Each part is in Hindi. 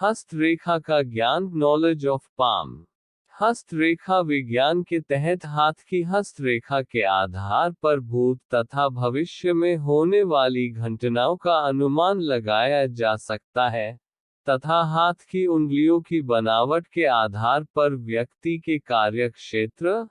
हस्तरेखा का ज्ञान, नॉलेज ऑफ पाम। हस्तरेखा विज्ञान के तहत हाथ की हस्तरेखा के आधार पर भूत तथा भविष्य में होने वाली घटनाओं का अनुमान लगाया जा सकता है, तथा हाथ की उंगलियों की बनावट के आधार पर व्यक्ति के कार्यक्षेत्र,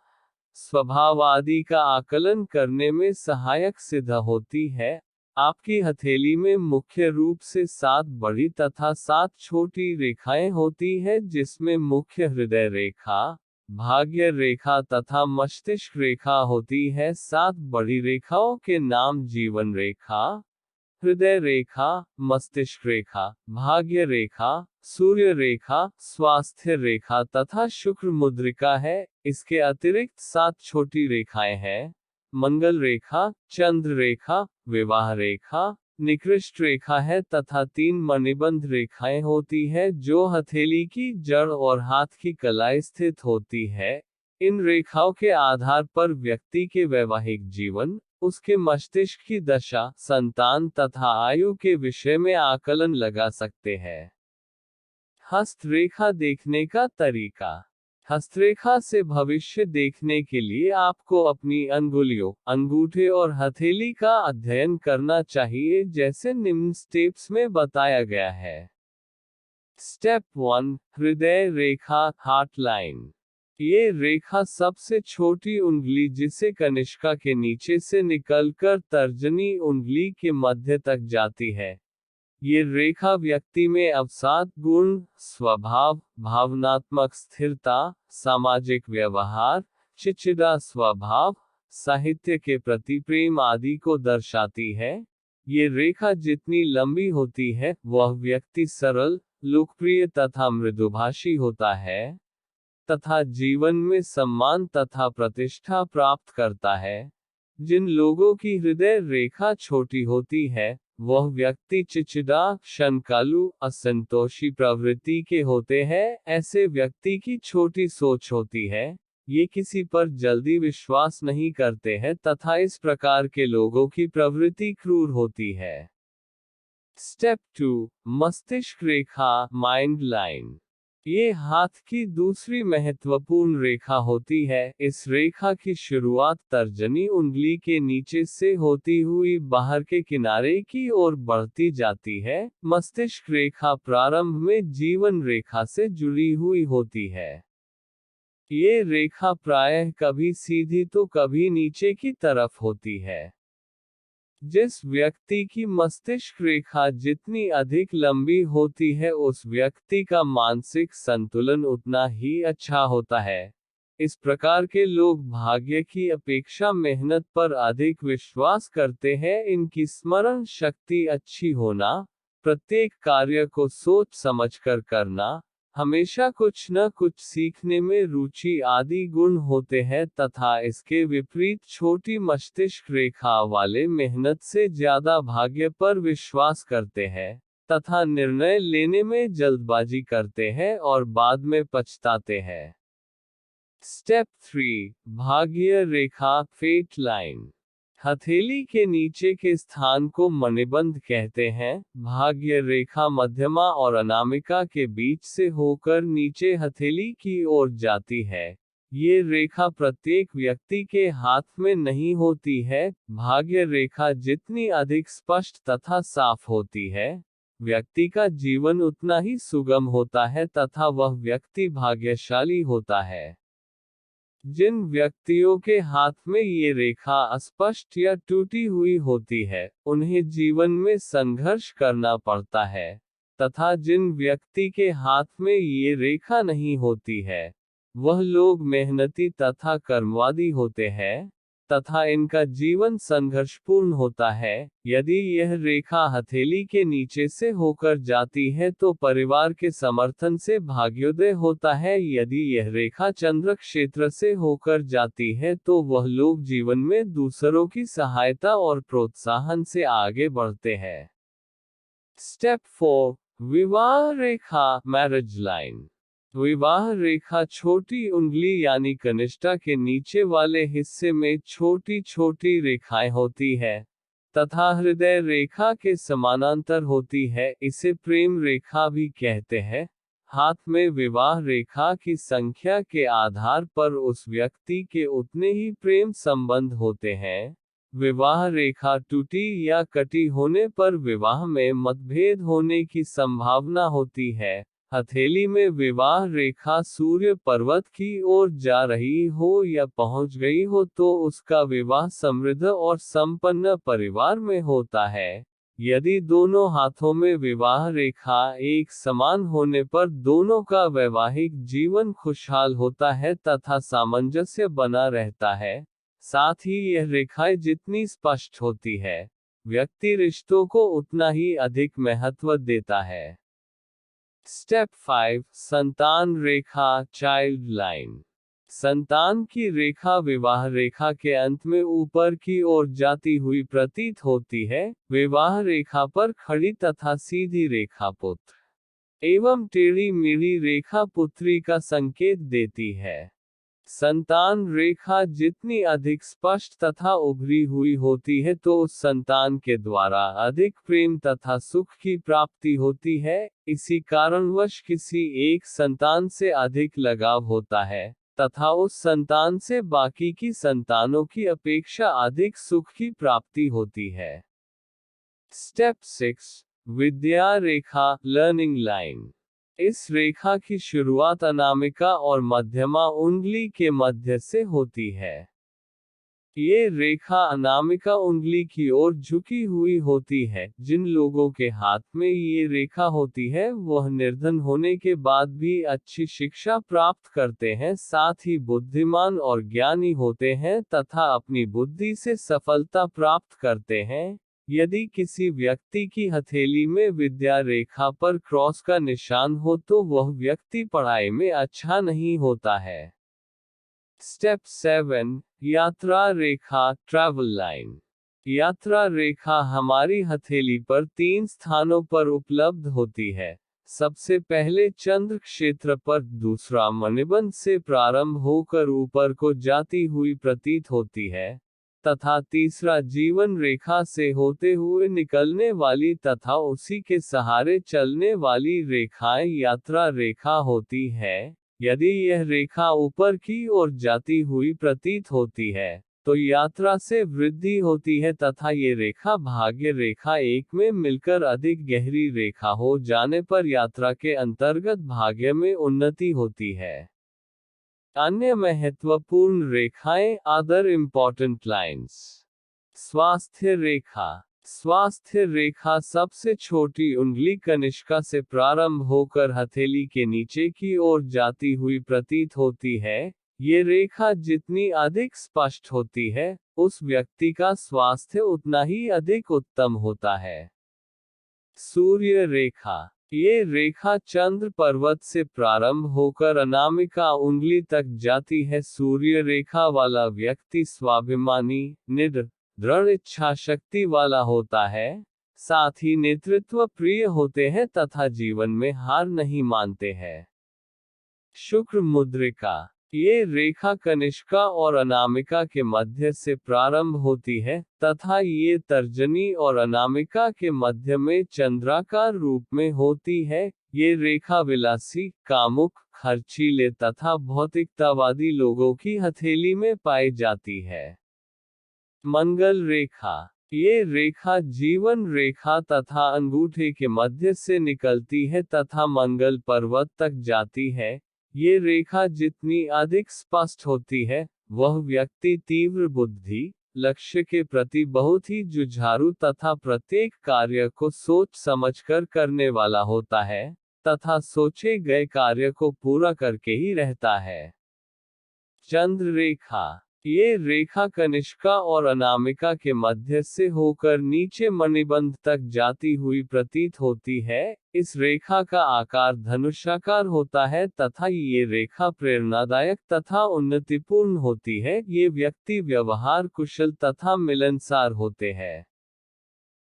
स्वभाव आदि का आकलन करने में सहायक सिद्ध होती है। आपकी हथेली में मुख्य रूप से 7 बड़ी तथा 7 छोटी रेखाएं होती है, जिसमें मुख्य हृदय रेखा, भाग्य रेखा तथा मस्तिष्क रेखा होती है। 7 बड़ी रेखाओं के नाम जीवन रेखा, हृदय रेखा, मस्तिष्क रेखा, भाग्य रेखा, सूर्य रेखा, स्वास्थ्य रेखा तथा शुक्र मुद्रिका है। इसके अतिरिक्त 7 छोटी रेखाएं हैं, मंगल रेखा, चंद्र रेखा, विवाह रेखा, निकृष्ट रेखा है तथा 3 मणिबंध रेखाएं होती है जो हथेली की जड़ और हाथ की कलाई स्थित होती है। इन रेखाओं के आधार पर व्यक्ति के वैवाहिक जीवन, उसके मस्तिष्क की दशा, संतान तथा आयु के विषय में आकलन लगा सकते हैं। हस्तरेखा देखने का तरीका। हस्तरेखा से भविष्य देखने के लिए आपको अपनी अंगुलियों, अंगूठे और हथेली का अध्ययन करना चाहिए, जैसे निम्न स्टेप्स में बताया गया है। स्टेप 1, हृदय रेखा, हार्ट लाइन। ये रेखा सबसे छोटी उंगली जिसे कनिष्का के नीचे से निकलकर तर्जनी उंगली के मध्य तक जाती है। ये रेखा व्यक्ति में अवसाद गुण, स्वभाव, भावनात्मक स्थिरता, सामाजिक व्यवहार, चिड़चिड़ा स्वभाव, साहित्य के प्रति प्रेम आदि को दर्शाती है। ये रेखा जितनी लंबी होती है, वह व्यक्ति सरल, लोकप्रिय तथा मृदुभाषी होता है, तथा जीवन में सम्मान तथा प्रतिष्ठा प्राप्त करता है। जिन लोगों की हृदय रेखा छोटी होती है, वह व्यक्ति चिड़चिड़ा, शंकालु, असंतोषी प्रवृत्ति के होते हैं। ऐसे व्यक्ति की छोटी सोच होती है, ये किसी पर जल्दी विश्वास नहीं करते हैं तथा इस प्रकार के लोगों की प्रवृत्ति क्रूर होती है। स्टेप 2, मस्तिष्क रेखा, माइंड लाइन। ये हाथ की दूसरी महत्वपूर्ण रेखा होती है। इस रेखा की शुरुआत तर्जनी उंगली के नीचे से होती हुई बाहर के किनारे की ओर बढ़ती जाती है। मस्तिष्क रेखा प्रारंभ में जीवन रेखा से जुड़ी हुई होती है। ये रेखा प्रायः कभी सीधी तो कभी नीचे की तरफ होती है। जिस व्यक्ति की मस्तिष्क रेखा जितनी अधिक लंबी होती है, उस व्यक्ति का मानसिक संतुलन उतना ही अच्छा होता है। इस प्रकार के लोग भाग्य की अपेक्षा मेहनत पर अधिक विश्वास करते हैं। इनकी स्मरण शक्ति अच्छी होना, प्रत्येक कार्य को सोच समझकर करना, हमेशा कुछ न कुछ सीखने में रुचि आदि गुण होते हैं, तथा इसके विपरीत छोटी मस्तिष्क रेखा वाले मेहनत से ज्यादा भाग्य पर विश्वास करते हैं, तथा निर्णय लेने में जल्दबाजी करते हैं और बाद में पछताते हैं। स्टेप 3, भाग्य रेखा, फेट लाइन। हथेली के नीचे के स्थान को मणिबंध कहते हैं। भाग्य रेखा मध्यमा और अनामिका के बीच से होकर नीचे हथेली की ओर जाती है। ये रेखा प्रत्येक व्यक्ति के हाथ में नहीं होती है। भाग्य रेखा जितनी अधिक स्पष्ट तथा साफ होती है, व्यक्ति का जीवन उतना ही सुगम होता है तथा वह व्यक्ति भाग्यशाली होता है। जिन व्यक्तियों के हाथ में ये रेखा अस्पष्ट या टूटी हुई होती है, उन्हें जीवन में संघर्ष करना पड़ता है, तथा जिन व्यक्ति के हाथ में ये रेखा नहीं होती है, वह लोग मेहनती तथा कर्मवादी होते हैं, तथा इनका जीवन संघर्षपूर्ण होता है। यदि यह रेखा हथेली के नीचे से होकर जाती है तो परिवार के समर्थन से भाग्योदय होता है। यदि यह रेखा चंद्र क्षेत्र से होकर जाती है तो वह लोग जीवन में दूसरों की सहायता और प्रोत्साहन से आगे बढ़ते हैं। स्टेप 4, विवाह रेखा, मैरिज लाइन। विवाह रेखा छोटी उंगली यानी कनिष्ठा के नीचे वाले हिस्से में छोटी छोटी रेखाएं होती है, तथा हृदय रेखा के समानांतर होती है, इसे प्रेम रेखा भी कहते हैं। हाथ में विवाह रेखा की संख्या के आधार पर उस व्यक्ति के उतने ही प्रेम संबंध होते हैं। विवाह रेखा टूटी या कटी होने पर विवाह में मतभेद होने की संभावना होती है। हथेली में विवाह रेखा सूर्य पर्वत की ओर जा रही हो या पहुंच गई हो तो उसका विवाह समृद्ध और संपन्न परिवार में होता है। यदि दोनों हाथों में विवाह रेखा एक समान होने पर दोनों का वैवाहिक जीवन खुशहाल होता है तथा सामंजस्य बना रहता है। साथ ही यह रेखाएं जितनी स्पष्ट होती है, व्यक्ति रिश्तों को उतना ही अधिक महत्व देता है। स्टेप 5, संतान रेखा, चाइल्ड लाइन। संतान की रेखा विवाह रेखा के अंत में ऊपर की ओर जाती हुई प्रतीत होती है। विवाह रेखा पर खड़ी तथा सीधी रेखा पुत्र एवं टेढ़ी मेढ़ी रेखा पुत्री का संकेत देती है। संतान रेखा जितनी अधिक स्पष्ट तथा उभरी हुई होती है तो उस संतान के द्वारा अधिक प्रेम तथा सुख की प्राप्ति होती है। इसी कारणवश किसी एक संतान से अधिक लगाव होता है तथा उस संतान से बाकी की संतानों की अपेक्षा अधिक सुख की प्राप्ति होती है। स्टेप 6, विद्या रेखा, लर्निंग लाइन। इस रेखा की शुरुआत अनामिका और मध्यमा उंगली के मध्य से होती है। ये रेखा अनामिका उंगली की ओर झुकी हुई होती है। जिन लोगों के हाथ में ये रेखा होती है वह निर्धन होने के बाद भी अच्छी शिक्षा प्राप्त करते हैं, साथ ही बुद्धिमान और ज्ञानी होते हैं तथा अपनी बुद्धि से सफलता प्राप्त करते हैं। यदि किसी व्यक्ति की हथेली में विद्या रेखा पर क्रॉस का निशान हो तो वह व्यक्ति पढ़ाई में अच्छा नहीं होता है। स्टेप 7, यात्रा रेखा, ट्रैवल लाइन। यात्रा रेखा हमारी हथेली पर 3 स्थानों पर उपलब्ध होती है। सबसे पहले चंद्र क्षेत्र पर, दूसरा मणिबंध से प्रारंभ होकर ऊपर को जाती हुई प्रतीत होती है तथा तीसरा जीवन रेखा से होते हुए निकलने वाली तथा उसी के सहारे चलने वाली रेखाएं यात्रा रेखा होती है। यदि यह रेखा ऊपर की ओर जाती हुई प्रतीत होती है तो यात्रा से वृद्धि होती है तथा ये रेखा भाग्य रेखा एक में मिलकर अधिक गहरी रेखा हो जाने पर यात्रा के अंतर्गत भाग्य में उन्नति होती है। अन्य महत्वपूर्ण रेखाएं, अदर इम्पॉर्टेंट लाइन्स। स्वास्थ्य रेखा। स्वास्थ्य रेखा सबसे छोटी उंगली कनिष्का से प्रारंभ होकर हथेली के नीचे की ओर जाती हुई प्रतीत होती है। ये रेखा जितनी अधिक स्पष्ट होती है, उस व्यक्ति का स्वास्थ्य उतना ही अधिक उत्तम होता है। सूर्य रेखा। ये रेखा चंद्र पर्वत से प्रारंभ होकर अनामिका उंगली तक जाती है। सूर्य रेखा वाला व्यक्ति स्वाभिमानी, निडर, दृढ़ इच्छा शक्ति वाला होता है, साथ ही नेतृत्व प्रिय होते हैं तथा जीवन में हार नहीं मानते हैं। शुक्र मुद्रिका। ये रेखा कनिष्का और अनामिका के मध्य से प्रारंभ होती है तथा ये तर्जनी और अनामिका के मध्य में चंद्राकार रूप में होती है। ये रेखा विलासी, कामुक, खर्चीले तथा भौतिकतावादी लोगों की हथेली में पाई जाती है। मंगल रेखा। ये रेखा जीवन रेखा तथा अंगूठे के मध्य से निकलती है तथा मंगल पर्वत तक जाती है। ये रेखा जितनी अधिक स्पष्ट होती है, वह व्यक्ति तीव्र बुद्धि, लक्ष्य के प्रति बहुत ही जुझारू तथा प्रत्येक कार्य को सोच समझकर करने वाला होता है तथा सोचे गए कार्य को पूरा करके ही रहता है। चंद्र रेखा। ये रेखा कनिष्का और अनामिका के मध्य से होकर नीचे मणिबंध तक जाती हुई प्रतीत होती है। इस रेखा का आकार धनुषाकार होता है तथा ये रेखा प्रेरणादायक तथा उन्नतिपूर्ण होती है। ये व्यक्ति व्यवहार कुशल तथा मिलनसार होते हैं।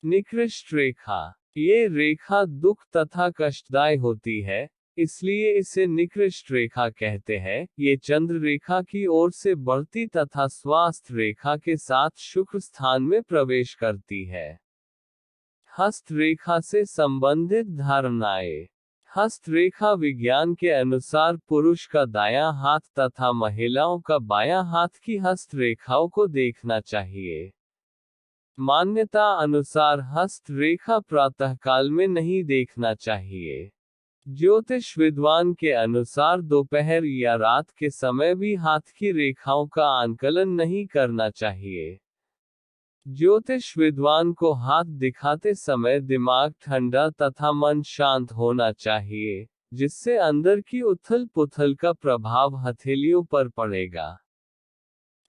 निकृष्ट रेखा। ये रेखा दुख तथा कष्टदायी होती है। इसलिए इसे निकृष्ट रेखा कहते हैं। ये चंद्र रेखा की ओर से बढ़ती तथा स्वास्थ्य रेखा के साथ शुक्र स्थान में प्रवेश करती है। हस्त रेखा से संबंधित धारणाएं। हस्त रेखा विज्ञान के अनुसार पुरुष का दायां हाथ तथा महिलाओं का बायां हाथ की हस्त रेखाओं को देखना चाहिए। मान्यता अनुसार हस्त रेखा प्रातःकाल में नहीं देखना चाहिए। ज्योतिष विद्वान के अनुसार दोपहर या रात के समय भी हाथ की रेखाओं का आंकलन नहीं करना चाहिए। ज्योतिष विद्वान को हाथ दिखाते समय दिमाग ठंडा तथा मन शांत होना चाहिए, जिससे अंदर की उथल पुथल का प्रभाव हथेलियों पर पड़ेगा।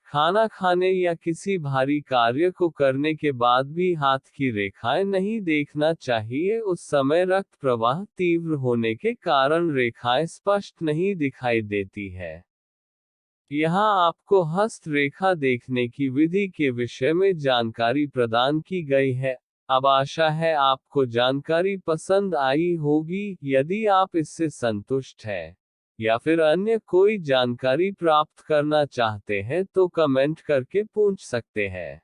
खाना खाने या किसी भारी कार्य को करने के बाद भी हाथ की रेखाएं नहीं देखना चाहिए। उस समय रक्त प्रवाह तीव्र होने के कारण रेखाएं स्पष्ट नहीं दिखाई देती है। यहाँ आपको हस्त रेखा देखने की विधि के विषय में जानकारी प्रदान की गई है। अब आशा है आपको जानकारी पसंद आई होगी। यदि आप इससे संतुष्ट हैं या फिर अन्य कोई जानकारी प्राप्त करना चाहते हैं तो कमेंट करके पूछ सकते हैं।